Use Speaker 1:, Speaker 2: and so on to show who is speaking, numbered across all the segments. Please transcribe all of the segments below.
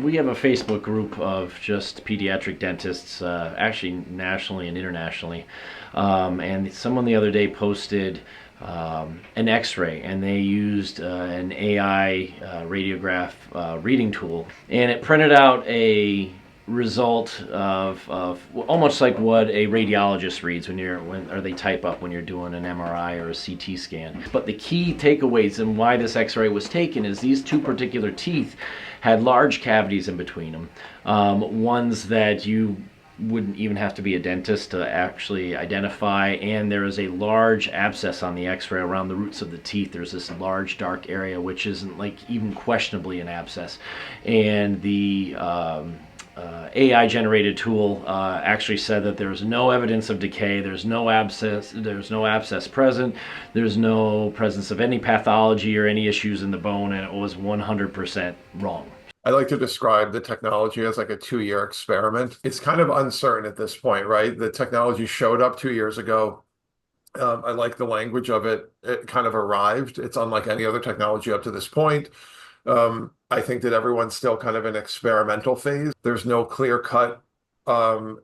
Speaker 1: We have a Facebook group of just pediatric dentists, actually nationally and internationally. And someone the other day posted an x-ray, and they used an AI radiograph reading tool. And it printed out a result of almost like what a radiologist reads or they type up when you're doing an MRI or a CT scan. But the key takeaways and why this x-ray was taken is these two particular teeth had large cavities in between them, ones that you wouldn't even have to be a dentist to actually identify, and there is a large abscess on the x-ray around the roots of the teeth. There's this large dark area which isn't like even questionably an abscess, and the AI generated tool actually said that there's no evidence of decay, there's no abscess present, there's no presence of any pathology or any issues in the bone, and it was 100% wrong.
Speaker 2: I like to describe the technology as like a 2-year experiment. It's kind of uncertain at this point, right? The technology showed up 2 years ago. I like the language of it. It kind of arrived. It's unlike any other technology up to this point. I think that everyone's still kind of in experimental phase. There's no clear-cut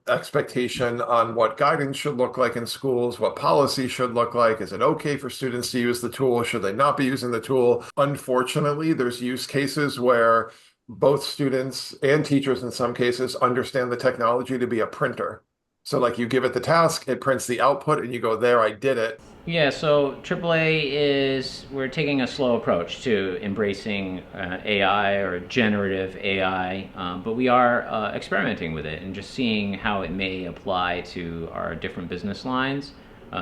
Speaker 2: expectation on what guidance should look like in schools, what policy should look like. Is it okay for students to use the tool? Should they not be using the tool? Unfortunately, there's use cases where both students and teachers in some cases understand the technology to be a printer. So like you give it the task, it prints the output, and you go, there, I did it.
Speaker 3: Yeah, so AAA is, we're taking a slow approach to embracing AI or generative AI, but we are experimenting with it and just seeing how it may apply to our different business lines.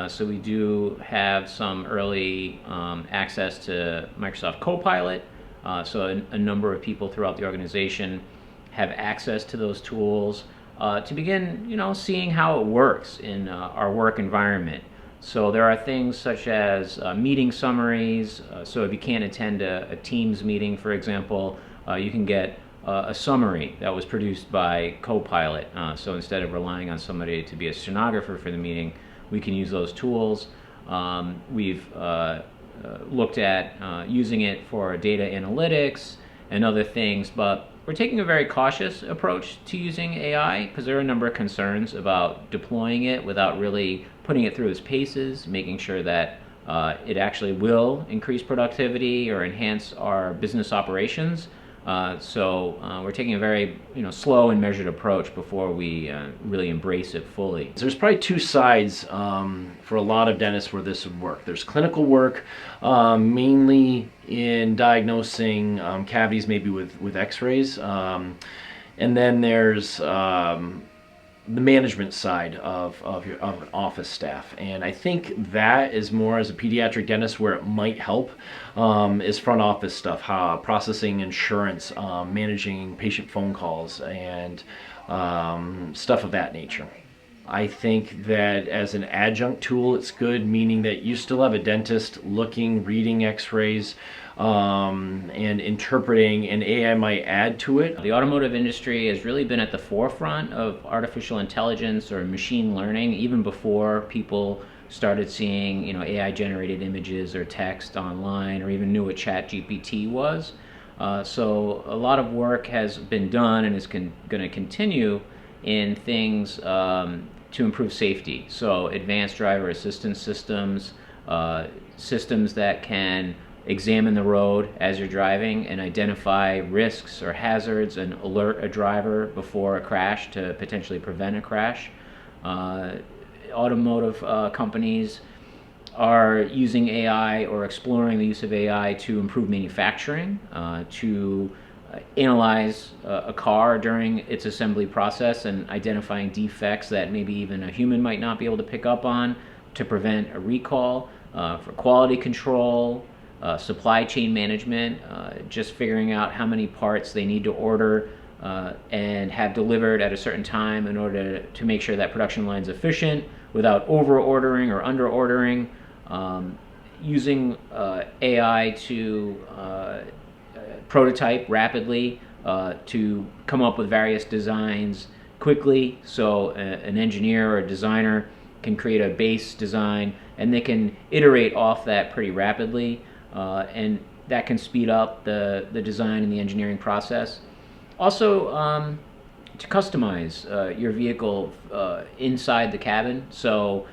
Speaker 3: So we do have some early access to Microsoft Copilot. So a number of people throughout the organization have access to those tools to begin, seeing how it works in our work environment. So there are things such as meeting summaries. So if you can't attend a Teams meeting, for example, you can get a summary that was produced by Copilot. So instead of relying on somebody to be a stenographer for the meeting, we can use those tools. We've looked at using it for data analytics and other things, but we're taking a very cautious approach to using AI because there are a number of concerns about deploying it without really putting it through its paces, making sure that it actually will increase productivity or enhance our business operations. So we're taking a very slow and measured approach before we really embrace it fully.
Speaker 1: There's probably two sides for a lot of dentists where this would work. There's clinical work, mainly in diagnosing cavities, maybe with x-rays. And then there's the management side of an office staff, and I think that is more as a pediatric dentist where it might help is front office stuff, how processing insurance, managing patient phone calls, and stuff of that nature. I think that as an adjunct tool, it's good, meaning that you still have a dentist looking, reading x-rays, and interpreting, and AI might add to it.
Speaker 3: The automotive industry has really been at the forefront of artificial intelligence or machine learning even before people started seeing AI-generated images or text online or even knew what ChatGPT was. So a lot of work has been done and is going to continue in things to improve safety. So advanced driver assistance systems, systems that can examine the road as you're driving and identify risks or hazards and alert a driver before a crash to potentially prevent a crash. Automotive companies are using AI or exploring the use of AI to improve manufacturing, to analyze a car during its assembly process and identifying defects that maybe even a human might not be able to pick up on to prevent a recall, for quality control, supply chain management, just figuring out how many parts they need to order and have delivered at a certain time in order to make sure that production line's efficient without over-ordering or under-ordering, using AI to prototype rapidly, to come up with various designs quickly, so an engineer or a designer can create a base design and they can iterate off that pretty rapidly, and that can speed up the design and the engineering process. Also, to customize your vehicle inside the cabin. So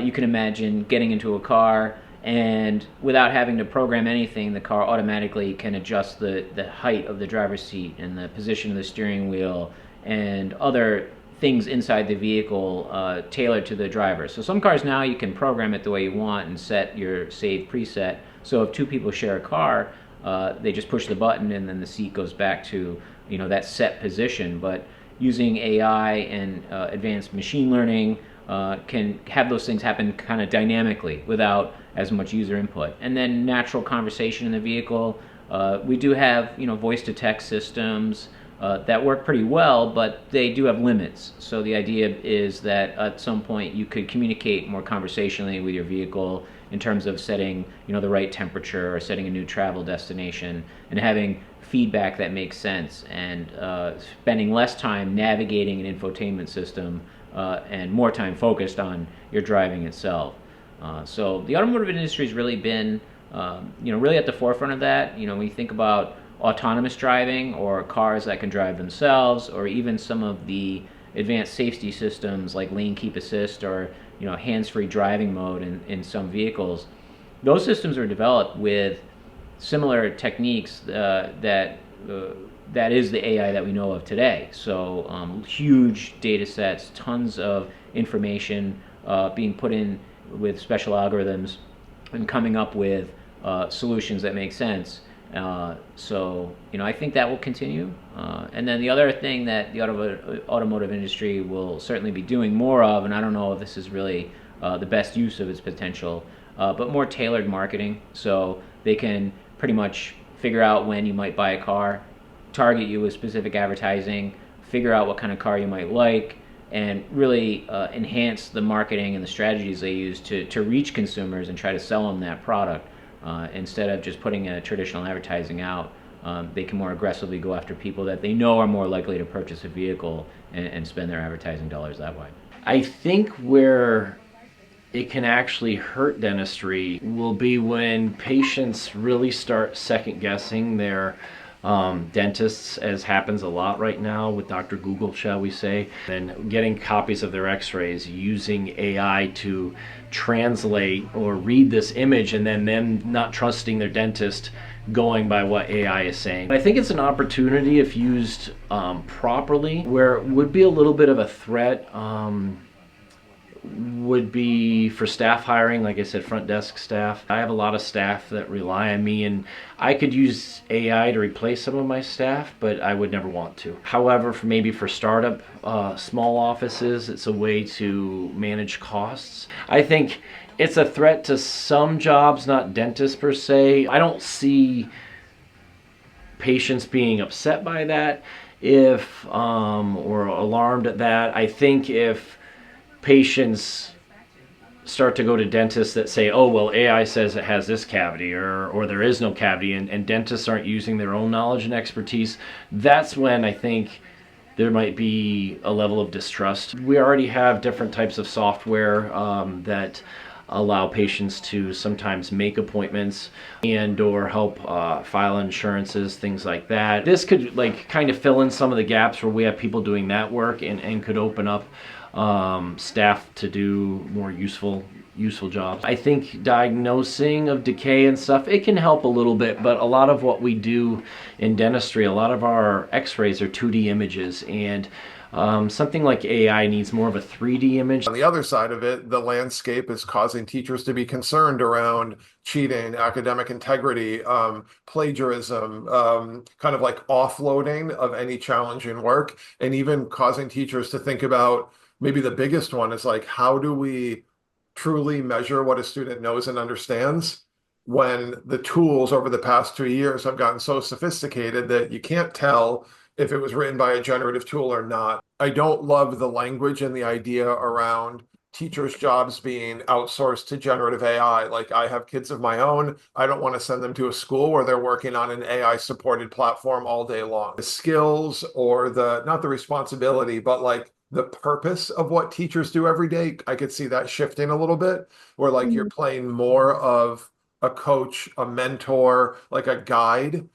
Speaker 3: you can imagine getting into a car and without having to program anything, the car automatically can adjust the height of the driver's seat and the position of the steering wheel and other things inside the vehicle tailored to the driver. So some cars now you can program it the way you want and set your save preset. So if two people share a car, they just push the button and then the seat goes back to that set position. But using AI and advanced machine learning can have those things happen kind of dynamically without as much user input. And then natural conversation in the vehicle. We do have voice to text systems that work pretty well, but they do have limits. So the idea is that at some point you could communicate more conversationally with your vehicle in terms of setting the right temperature or setting a new travel destination and having feedback that makes sense, and spending less time navigating an infotainment system and more time focused on your driving itself. So the automotive industry has really been really at the forefront of that. When you think about autonomous driving or cars that can drive themselves, or even some of the advanced safety systems like lane keep assist or hands-free driving mode in some vehicles, those systems are developed with similar techniques that is the AI that we know of today. So huge data sets, tons of information being put in with special algorithms and coming up with solutions that make sense. So I think that will continue. And then the other thing that the automotive industry will certainly be doing more of, and I don't know if this is really the best use of its potential, but more tailored marketing. So they can pretty much figure out when you might buy a car, target you with specific advertising, figure out what kind of car you might like, and really enhance the marketing and the strategies they use to reach consumers and try to sell them that product. Instead of just putting a traditional advertising out, they can more aggressively go after people that they know are more likely to purchase a vehicle and spend their advertising dollars that way.
Speaker 1: I think where it can actually hurt dentistry will be when patients really start second guessing their dentists, as happens a lot right now with Dr. Google, shall we say, and getting copies of their x-rays using AI to translate or read this image, and then them not trusting their dentist going by what AI is saying. I think it's an opportunity if used properly. Where it would be a little bit of a threat would be for staff hiring, like I said, front desk staff. I have a lot of staff that rely on me, and I could use AI to replace some of my staff, but I would never want to. However, maybe for startup small offices, it's a way to manage costs. I think it's a threat to some jobs, not dentists per se. I don't see patients being upset by that or alarmed at that. I think if patients start to go to dentists that say, oh, well, AI says it has this cavity or there is no cavity, and dentists aren't using their own knowledge and expertise, that's when I think there might be a level of distrust. We already have different types of software that allow patients to sometimes make appointments and or help file insurances, things like that. This could kind of fill in some of the gaps where we have people doing that work and could open up staff to do more useful jobs. I think diagnosing of decay and stuff, it can help a little bit, but a lot of what we do in dentistry, a lot of our x-rays are 2D images, and something like AI needs more of a 3D image.
Speaker 2: On the other side of it, the landscape is causing teachers to be concerned around cheating, academic integrity, plagiarism, kind of like offloading of any challenging work, and even causing teachers to think about, maybe the biggest one is like, how do we truly measure what a student knows and understands when the tools over the past 2 years have gotten so sophisticated that you can't tell if it was written by a generative tool or not. I don't love the language and the idea around teachers' jobs being outsourced to generative AI. Like, I have kids of my own. I don't want to send them to a school where they're working on an AI supported platform all day long. The skills or not the responsibility, but like the purpose of what teachers do every day, I could see that shifting a little bit, where like you're playing more of a coach, a mentor, like a guide,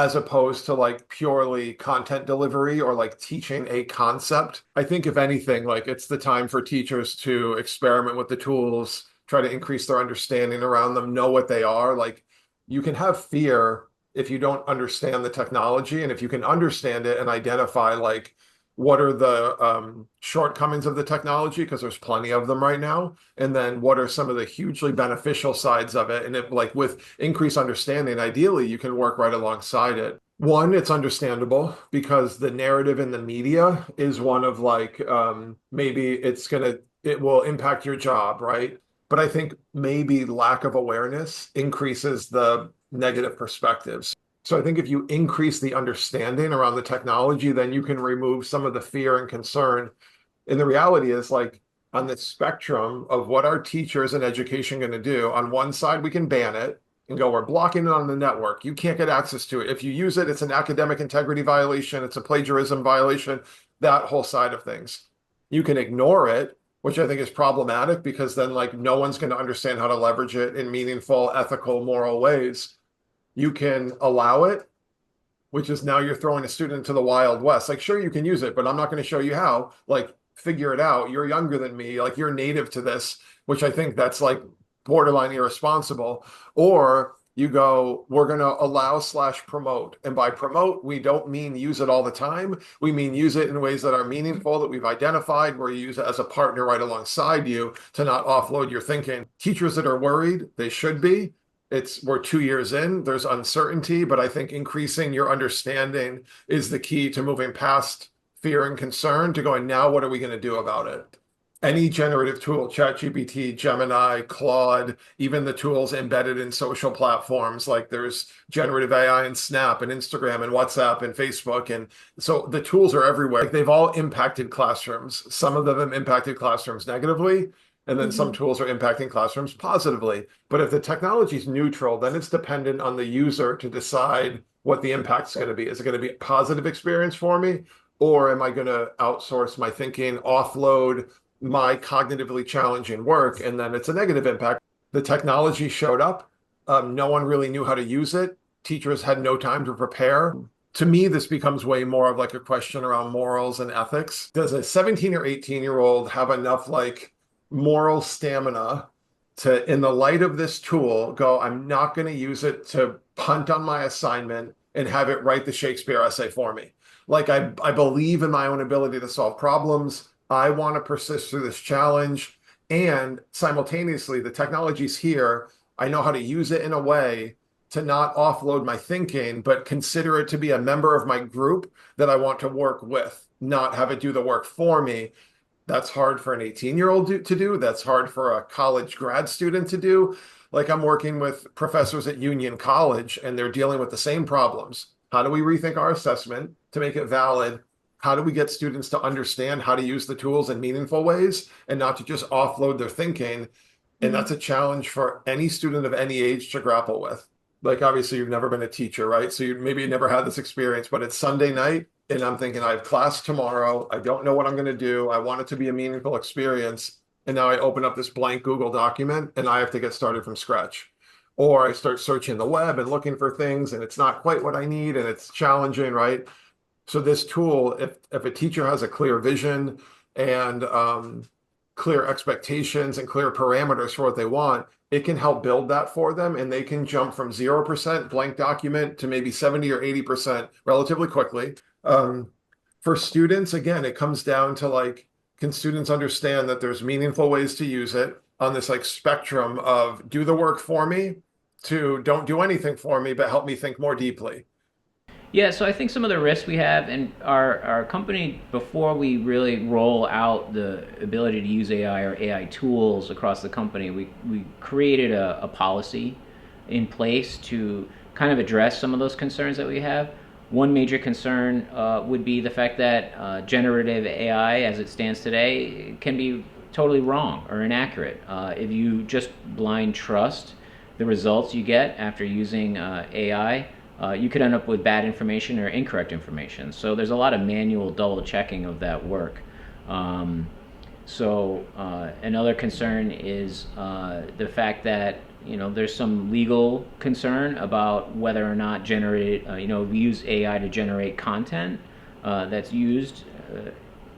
Speaker 2: as opposed to like purely content delivery or like teaching a concept. I think if anything, like it's the time for teachers to experiment with the tools, try to increase their understanding around them, know what they are. Like you can have fear if you don't understand the technology, and if you can understand it and identify like what are the shortcomings of the technology, because there's plenty of them right now, and then what are some of the hugely beneficial sides of it, and if like with increased understanding, ideally you can work right alongside it. One, it's understandable because the narrative in the media is one of like maybe it will impact your job, right? But I think maybe lack of awareness increases the negative perspectives. So I think if you increase the understanding around the technology, then you can remove some of the fear and concern. And the reality is, like, on the spectrum of what our teachers and education going to do, on one side, we can ban it and go, we're blocking it on the network. You can't get access to it. If you use it, it's an academic integrity violation. It's a plagiarism violation, that whole side of things. You can ignore it, which I think is problematic because then like no one's going to understand how to leverage it in meaningful, ethical, moral ways. You can allow it, which is now you're throwing a student into the Wild West. Like, sure, you can use it, but I'm not going to show you how. Like, figure it out. You're younger than me. Like, you're native to this, which I think that's like borderline irresponsible. Or you go, we're going to allow/promote. And by promote, we don't mean use it all the time. We mean use it in ways that are meaningful, that we've identified, where you use it as a partner right alongside you to not offload your thinking. Teachers that are worried, they should be. We're 2 years in, there's uncertainty, but I think increasing your understanding is the key to moving past fear and concern to going, now what are we going to do about it? Any generative tool, ChatGPT, Gemini, Claude, even the tools embedded in social platforms, like there's generative AI in Snap and Instagram and WhatsApp and Facebook. And so the tools are everywhere. Like they've all impacted classrooms. Some of them have impacted classrooms negatively, and then some tools are impacting classrooms positively. But if the technology is neutral, then it's dependent on the user to decide what the impact is going to be. Is it going to be a positive experience for me? Or am I going to outsource my thinking, offload my cognitively challenging work, and then it's a negative impact? The technology showed up. No one really knew how to use it. Teachers had no time to prepare. To me, this becomes way more of like a question around morals and ethics. Does a 17 or 18-year-old have enough like moral stamina to, in the light of this tool, go, I'm not going to use it to punt on my assignment and have it write the Shakespeare essay for me? Like, I believe in my own ability to solve problems. I want to persist through this challenge. And simultaneously, the technology's here. I know how to use it in a way to not offload my thinking, but consider it to be a member of my group that I want to work with, not have it do the work for me. That's hard for an 18-year-old to do. That's hard for a college grad student to do. Like, I'm working with professors at Union College, and they're dealing with the same problems. How do we rethink our assessment to make it valid? How do we get students to understand how to use the tools in meaningful ways and not to just offload their thinking? And that's a challenge for any student of any age to grapple with. Like, obviously, you've never been a teacher, right? So maybe you never had this experience, but it's Sunday night, and I'm thinking, I have class tomorrow. I don't know what I'm going to do. I want it to be a meaningful experience. And now I open up this blank Google document, and I have to get started from scratch. Or I start searching the web and looking for things, and it's not quite what I need, and it's challenging, right? So this tool, if a teacher has a clear vision and clear expectations and clear parameters for what they want, it can help build that for them, and they can jump from 0% blank document to maybe 70 or 80% relatively quickly. For students, again, it comes down to like, can students understand that there's meaningful ways to use it on this like spectrum of do the work for me to don't do anything for me, but help me think more deeply?
Speaker 3: Yeah, so I think some of the risks we have in our company, before we really roll out the ability to use AI or AI tools across the company, we created a policy in place to kind of address some of those concerns that we have. One major concern would be the fact that generative AI, as it stands today, can be totally wrong or inaccurate. If you just blind trust the results you get after using AI, you could end up with bad information or incorrect information. So there's a lot of manual double checking of that work. Another concern is the fact that there's some legal concern about whether or not we use AI to generate content that's used,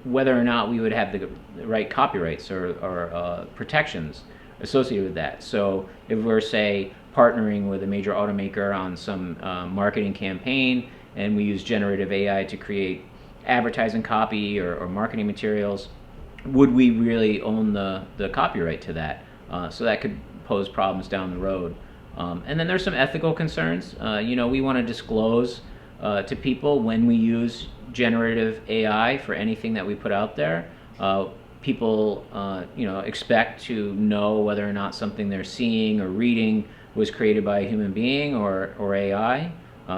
Speaker 3: whether or not we would have the right copyrights or protections associated with that. So if we're, say, partnering with a major automaker on some marketing campaign, and we use generative AI to create advertising copy or marketing materials, would we really own the copyright to that? So that could pose problems down the road. And then there's some ethical concerns. We want to disclose to people when we use generative AI for anything that we put out there. People expect to know whether or not something they're seeing or reading was created by a human being or AI.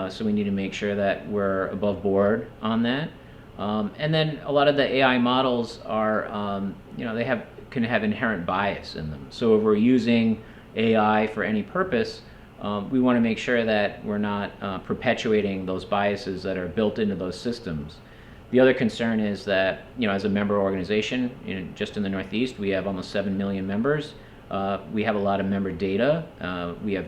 Speaker 3: So we need to make sure that we're above board on that. And then a lot of the AI models are, they can have inherent bias in them. So if we're using AI for any purpose, we want to make sure that we're not perpetuating those biases that are built into those systems. The other concern is that, as a member organization, just in the Northeast, we have almost 7 million members. We have a lot of member data. We have,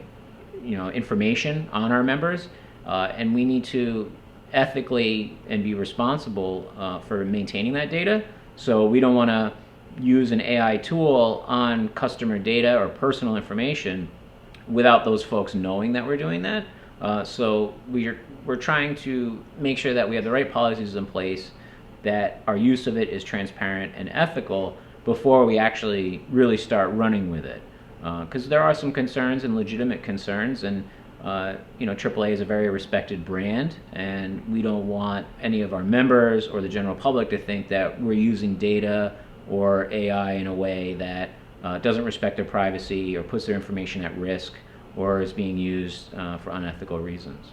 Speaker 3: information on our members, and we need to ethically and be responsible for maintaining that data. So we don't want to use an AI tool on customer data or personal information without those folks knowing that we're doing that. So we're trying to make sure that we have the right policies in place, that our use of it is transparent and ethical before we actually really start running with it. Because there are some concerns and legitimate concerns, and AAA is a very respected brand, and we don't want any of our members or the general public to think that we're using data or AI in a way that doesn't respect their privacy or puts their information at risk or is being used for unethical reasons.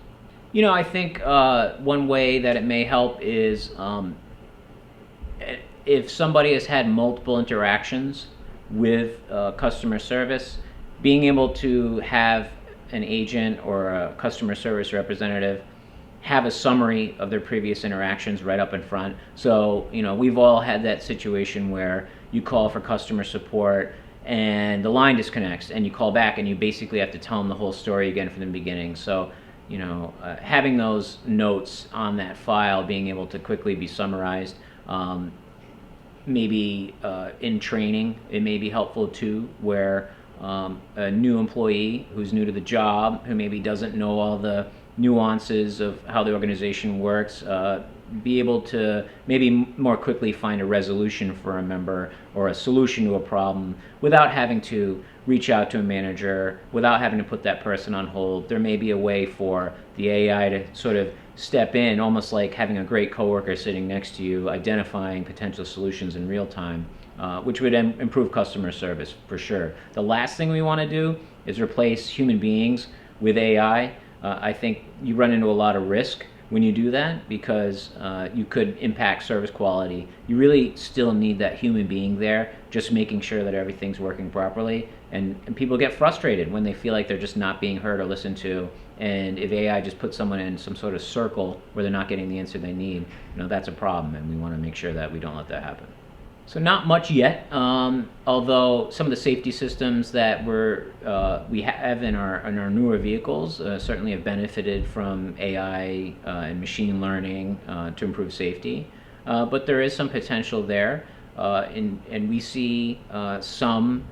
Speaker 3: I think one way that it may help is if somebody has had multiple interactions with customer service, being able to have an agent or a customer service representative have a summary of their previous interactions right up in front. So, we've all had that situation where you call for customer support and the line disconnects, and you call back and you basically have to tell them the whole story again from the beginning. So, having those notes on that file, being able to quickly be summarized, maybe in training, it may be helpful too, where a new employee who's new to the job, who maybe doesn't know all the nuances of how the organization works, be able to maybe more quickly find a resolution for a member or a solution to a problem without having to reach out to a manager, without having to put that person on hold. There may be a way for the AI to sort of step in, almost like having a great coworker sitting next to you, identifying potential solutions in real time, which would improve customer service for sure. The last thing we want to do is replace human beings with AI. I think you run into a lot of risk when you do that, because you could impact service quality. You really still need that human being there, just making sure that everything's working properly. And people get frustrated when they feel like they're just not being heard or listened to. And if AI just puts someone in some sort of circle where they're not getting the answer they need, that's a problem, and we want to make sure that we don't let that happen. So not much yet, although some of the safety systems that we have in our newer vehicles certainly have benefited from AI and machine learning to improve safety. But there is some potential there, and we see some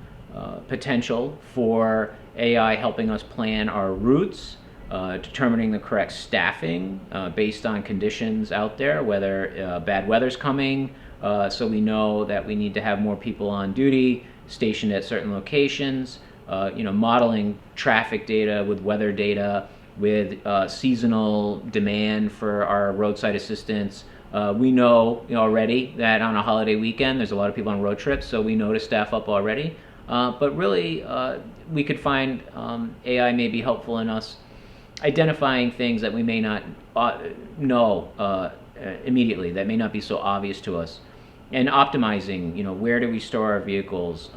Speaker 3: potential for AI helping us plan our routes, determining the correct staffing based on conditions out there, whether bad weather's coming, so we know that we need to have more people on duty, stationed at certain locations, modeling traffic data with weather data, with seasonal demand for our roadside assistance. We know already that on a holiday weekend there's a lot of people on road trips, so we know to staff up already. But really, we could find AI may be helpful in us identifying things that we may not know immediately, that may not be so obvious to us, and optimizing, where do we store our vehicles,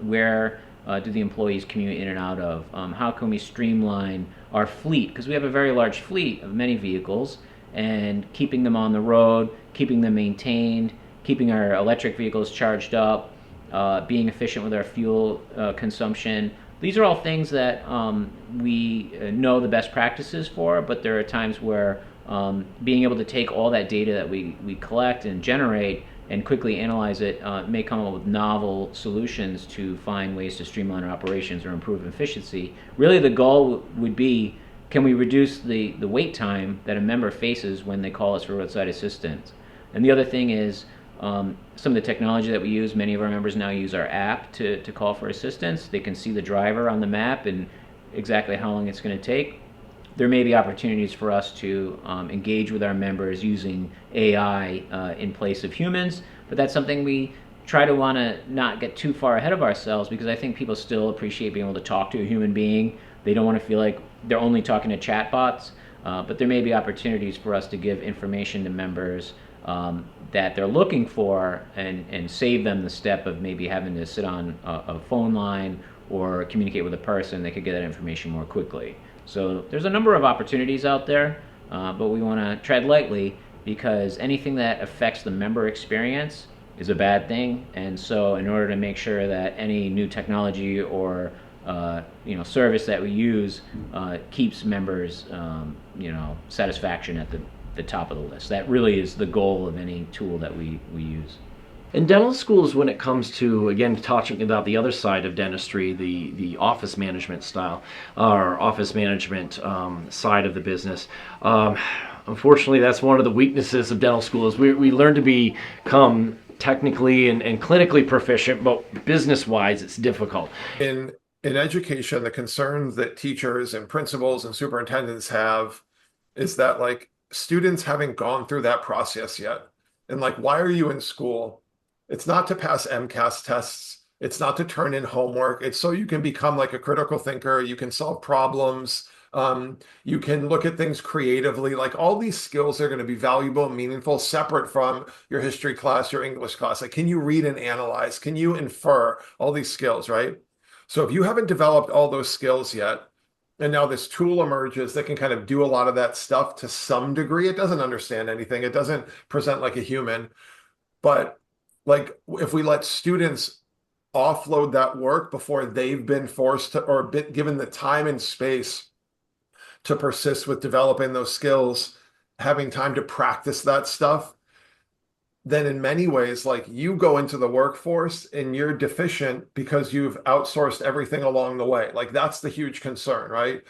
Speaker 3: where do the employees commute in and out of, how can we streamline our fleet, because we have a very large fleet of many vehicles, and keeping them on the road, keeping them maintained, keeping our electric vehicles charged up, being efficient with our fuel consumption. these are all things that we know the best practices for, but there are times where being able to take all that data that we collect and generate and quickly analyze it may come up with novel solutions to find ways to streamline our operations or improve efficiency. Really the goal would be, can we reduce the wait time that a member faces when they call us for roadside assistance? And the other thing is, some of the technology that we use, many of our members now use our app to call for assistance. They can see the driver on the map and exactly how long it's going to take. There may be opportunities for us to engage with our members using AI in place of humans, but that's something we try to want to not get too far ahead of ourselves, because I think people still appreciate being able to talk to a human being. They don't want to feel like they're only talking to chatbots, but there may be opportunities for us to give information to members that they're looking for and save them the step of maybe having to sit on a phone line or communicate with a person. They could get that information more quickly. So there's a number of opportunities out there, but we want to tread lightly, because anything that affects the member experience is a bad thing. And so in order to make sure that any new technology or service that we use keeps members satisfaction at the top of the list. That really is the goal of any tool that we use.
Speaker 1: In dental schools, when it comes to, again, talking about the other side of dentistry, the office management style, or office management side of the business, unfortunately, that's one of the weaknesses of dental schools. We learn to become technically and clinically proficient, but business-wise, it's difficult.
Speaker 2: In education, the concerns that teachers and principals and superintendents have is that, like, students haven't gone through that process yet. And, like, why are you in school? It's not to pass MCAS tests. It's not to turn in homework. It's so you can become like a critical thinker. You can solve problems. You can look at things creatively. Like, all these skills are going to be valuable and meaningful, separate from your history class, your English class. Like, can you read and analyze? Can you infer? All these skills, right? So if you haven't developed all those skills yet, and now this tool emerges that can kind of do a lot of that stuff to some degree, it doesn't understand anything. It doesn't present like a human. But, like, if we let students offload that work before they've been forced to, or been given the time and space to persist with developing those skills, having time to practice that stuff, then in many ways, like, you go into the workforce and you're deficient because you've outsourced everything along the way. Like, that's the huge concern, right?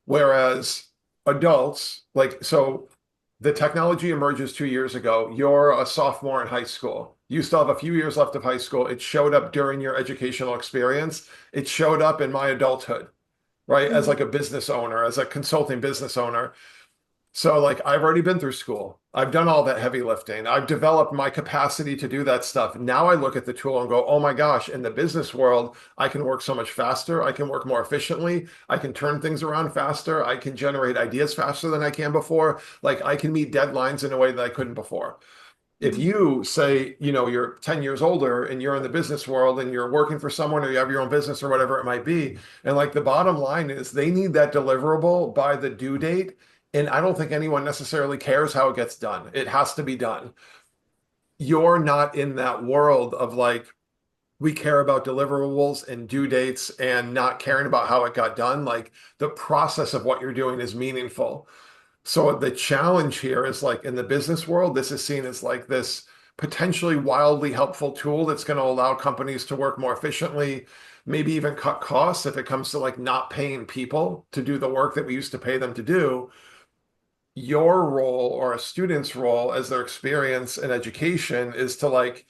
Speaker 2: Whereas adults, like, so the technology emerges 2 years ago. You're a sophomore in high school. You still have a few years left of high school. It showed up during your educational experience. It showed up in my adulthood, right? As like a business owner, as a consulting business owner. So, like, I've already been through school. I've done all that heavy lifting. I've developed my capacity to do that stuff. Now I look at the tool and go, oh my gosh, in the business world, I can work so much faster. I can work more efficiently. I can turn things around faster. I can generate ideas faster than I can before. Like, I can meet deadlines in a way that I couldn't before. If you say, you're 10 years older and you're in the business world and you're working for someone, or you have your own business or whatever it might be, and, like, the bottom line is they need that deliverable by the due date. And I don't think anyone necessarily cares how it gets done. It has to be done. You're not in that world of, like, we care about deliverables and due dates and not caring about how it got done. Like, the process of what you're doing is meaningful. So the challenge here is, like, in the business world, this is seen as like this potentially wildly helpful tool that's going to allow companies to work more efficiently, maybe even cut costs if it comes to, like, not paying people to do the work that we used to pay them to do. Your role, or a student's role as their experience in education, is to, like,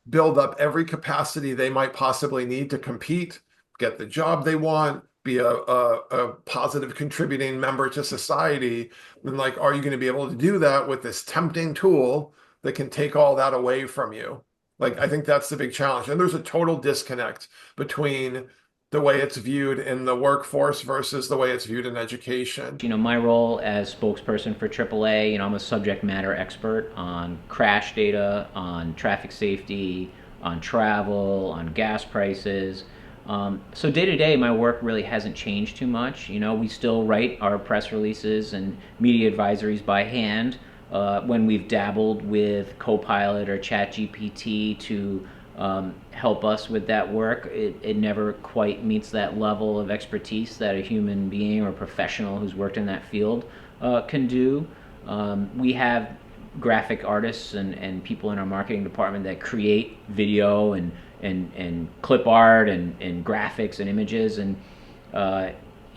Speaker 2: build up every capacity they might possibly need to compete, get the job they want, be a positive contributing member to society. And, like, are you going to be able to do that with this tempting tool that can take all that away from you? Like, I think that's the big challenge. And there's a total disconnect between the way it's viewed in the workforce versus the way it's viewed in education.
Speaker 3: My role as spokesperson for AAA, I'm a subject matter expert on crash data, on traffic safety, on travel, on gas prices. So day to day, my work really hasn't changed too much. We still write our press releases and media advisories by hand. When we've dabbled with Copilot or ChatGPT to help us with that work. It never quite meets that level of expertise that a human being or professional who's worked in that field can do. We have graphic artists and people in our marketing department that create video and clip art and graphics and images, and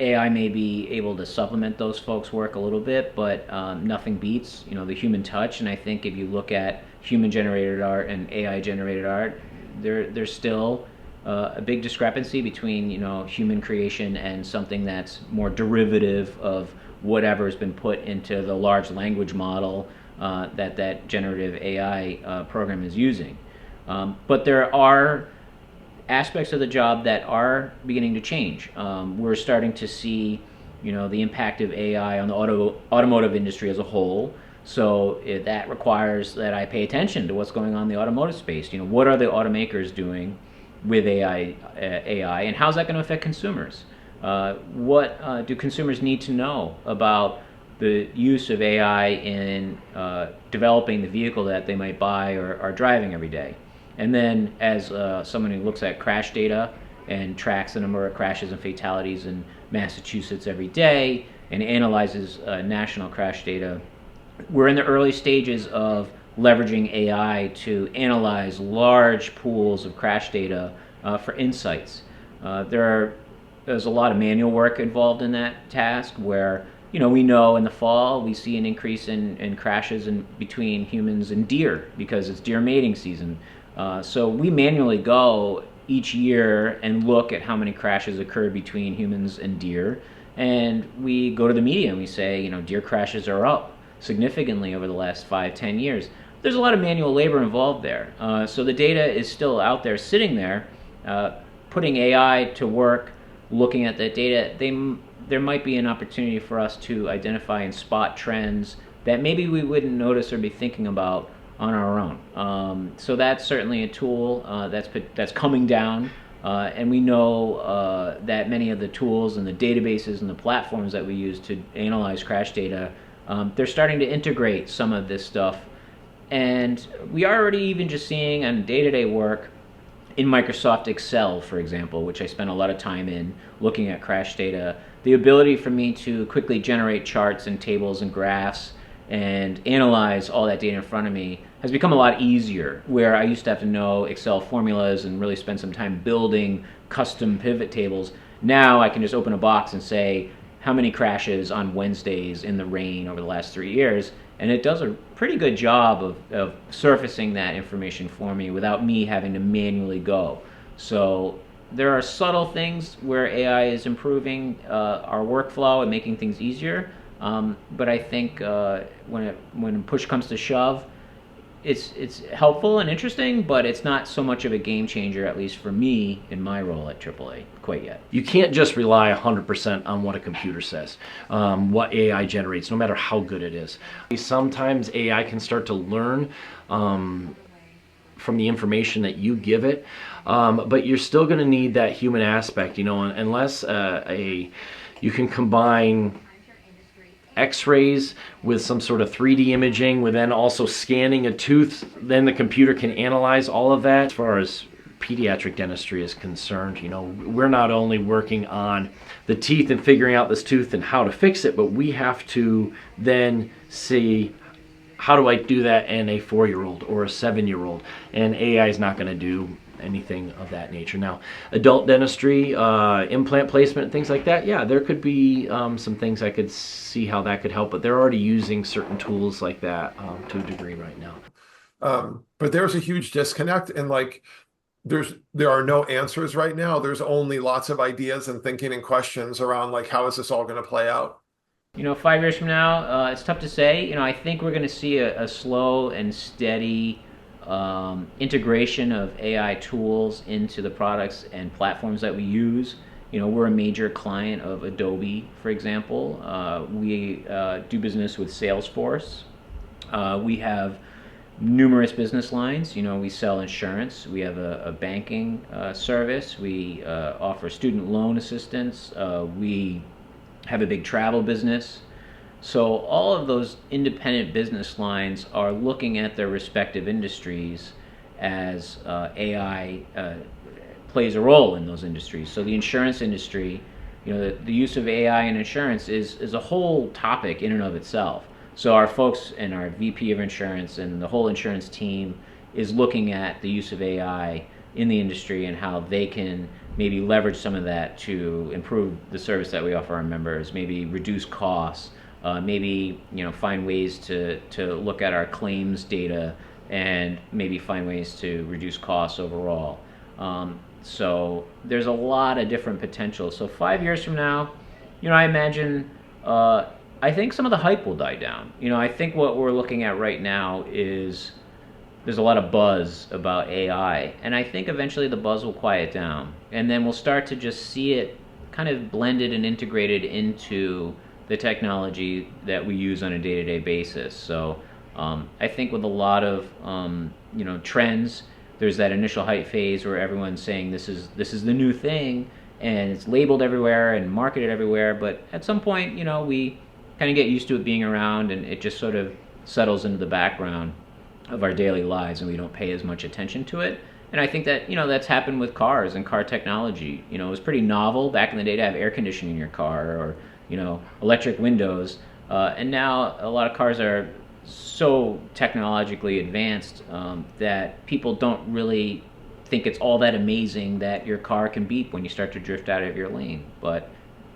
Speaker 3: AI may be able to supplement those folks' work a little bit, but nothing beats the human touch. And I think if you look at human-generated art and AI-generated art, there's still a big discrepancy between human creation and something that's more derivative of whatever has been put into the large language model that generative AI program is using. But there are aspects of the job that are beginning to change. We're starting to see, the impact of AI on the automotive industry as a whole. So that requires that I pay attention to what's going on in the automotive space. What are the automakers doing with AI, and how's that going to affect consumers? What do consumers need to know about the use of AI in developing the vehicle that they might buy or are driving every day? And then as someone who looks at crash data and tracks the number of crashes and fatalities in Massachusetts every day and analyzes national crash data, we're in the early stages of leveraging AI to analyze large pools of crash data for insights. There's a lot of manual work involved in that task where we know in the fall we see an increase in crashes between humans and deer because it's deer mating season. So we manually go each year and look at how many crashes occurred between humans and deer, and we go to the media and we say, deer crashes are up significantly over the last 5-10 years. There's a lot of manual labor involved there. So the data is still out there, sitting there. Putting AI to work, looking at that data, there might be an opportunity for us to identify and spot trends that maybe we wouldn't notice or be thinking about on our own. So that's certainly a tool that's coming down, and we know that many of the tools and the databases and the platforms that we use to analyze crash data, they're starting to integrate some of this stuff. And we are already even just seeing on day-to-day work in Microsoft Excel, for example, which I spend a lot of time in looking at crash data, the ability for me to quickly generate charts and tables and graphs and analyze all that data in front of me has become a lot easier, where I used to have to know Excel formulas and really spend some time building custom pivot tables. Now I can just open a box and say, how many crashes on Wednesdays in the rain over the last 3 years, and it does a pretty good job of surfacing that information for me without me having to manually go. So there are subtle things where AI is improving our workflow and making things easier, but I think when push comes to shove, it's helpful and interesting, but it's not so much of a game changer, at least for me in my role at AAA, quite yet.
Speaker 1: You can't just rely 100% on what a computer says, what AI generates, no matter how good it is. Sometimes AI can start to learn from the information that you give it, but you're still going to need that human aspect, unless you can combine X-rays with some sort of 3D imaging, with then also scanning a tooth, then the computer can analyze all of that. As far as pediatric dentistry is concerned, we're not only working on the teeth and figuring out this tooth and how to fix it, but we have to then see, how do I do that in a 4-year-old or a 7-year-old? And AI is not going to do anything of that nature. Now, adult dentistry, implant placement, things like that, yeah, there could be some things I could see how that could help, but they're already using certain tools like that to a degree right now.
Speaker 2: But there's a huge disconnect, and there are no answers right now. There's only lots of ideas and thinking and questions around how is this all going to play out?
Speaker 3: 5 years from now, it's tough to say. I think we're going to see a slow and steady integration of AI tools into the products and platforms that we use. We're a major client of Adobe, for example. We do business with Salesforce. We have numerous business lines. We sell insurance. We have a banking service. We offer student loan assistance. We have a big travel business. So all of those independent business lines are looking at their respective industries as AI plays a role in those industries. So the insurance industry, the use of AI in insurance is a whole topic in and of itself. So our folks and our VP of insurance and the whole insurance team is looking at the use of AI in the industry and how they can maybe leverage some of that to improve the service that we offer our members, maybe reduce costs, maybe find ways to look at our claims data and maybe find ways to reduce costs overall. So there's a lot of different potential. So 5 years from now, I imagine, I think some of the hype will die down. I think what we're looking at right now is there's a lot of buzz about AI, and I think eventually the buzz will quiet down, and then we'll start to just see it kind of blended and integrated into the technology that we use on a day-to-day basis. So I think with a lot of trends, there's that initial hype phase where everyone's saying this is the new thing, and it's labeled everywhere and marketed everywhere. But at some point, we kind of get used to it being around, and it just sort of settles into the background of our daily lives, and we don't pay as much attention to it. And I think that that's happened with cars and car technology. It was pretty novel back in the day to have air conditioning in your car, or electric windows, and now a lot of cars are so technologically advanced that people don't really think it's all that amazing that your car can beep when you start to drift out of your lane. But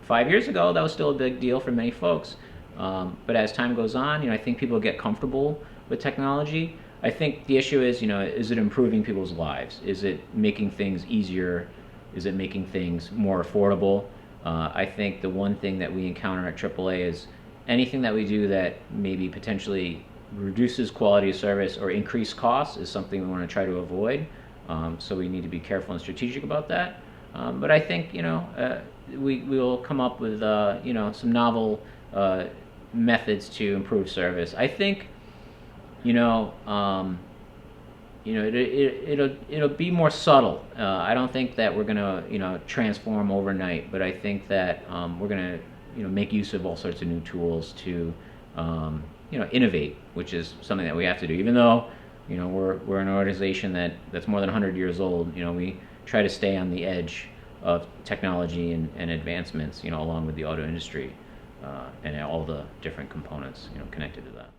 Speaker 3: 5 years ago, that was still a big deal for many folks. But as time goes on, I think people get comfortable with technology. I think the issue is it improving people's lives? Is it making things easier? Is it making things more affordable? I think the one thing that we encounter at AAA is anything that we do that maybe potentially reduces quality of service or increase costs is something we want to try to avoid. So we need to be careful and strategic about that. But I think we will come up with some novel methods to improve service. I think it'll be more subtle. I don't think that we're gonna transform overnight, but I think that we're gonna make use of all sorts of new tools to innovate, which is something that we have to do. Even though we're an organization that's more than 100 years old, we try to stay on the edge of technology and advancements, along with the auto industry and all the different components connected to that.